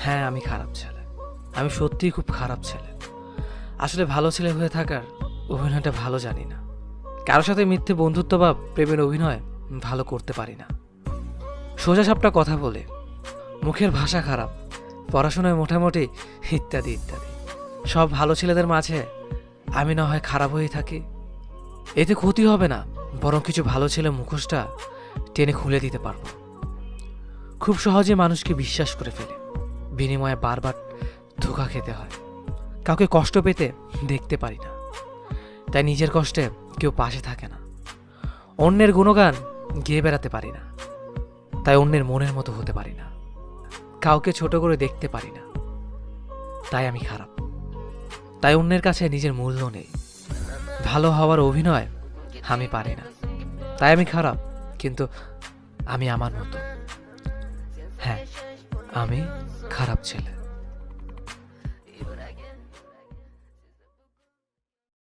হ্যাঁ, আমি খারাপ ছেলে। আমি সত্যিই খুব খারাপ ছেলে। আসলে ভালো ছেলে হয়ে থাকার অভিনয়টা ভালো জানি না। কারোর সাথে মিথ্যে বন্ধুত্ব বা প্রেমের অভিনয় ভালো করতে পারি না। সোজাসাপটা কথা বলে, মুখের ভাষা খারাপ, পড়াশোনায় মোটামুটি, ইত্যাদি ইত্যাদি। সব ভালো ছেলেদের মাঝে আমি না হয় খারাপ হয়ে থাকি। এতে ক্ষতি হবে না, বরং কিছু ভালো ছেলে মুখোশটা টেনে খুলে দিতে পারবো। খুব সহজে মানুষকে বিশ্বাস করে ফেলে, বিনিময়ে বারবার ধোঁকা খেতে হয়। কাউকে কষ্ট পেতে দেখতে পারি না, তাই নিজের কষ্টে কেউ পাশে থাকে না। অন্যের গুণগান গেয়ে বেড়াতে পারি না, তাই অন্যের মনের মতো হতে পারি না। কাউকে ছোট করে দেখতে পারি না, তাই আমি খারাপ। তাই অন্যের কাছে নিজের মূল্য নেই। ভালো হওয়ার অভিনয় আমি পারি না, তাই আমি খারাপ। কিন্তু আমি আমার মতো। হ্যাঁ, আমি খারাপ ছেলে।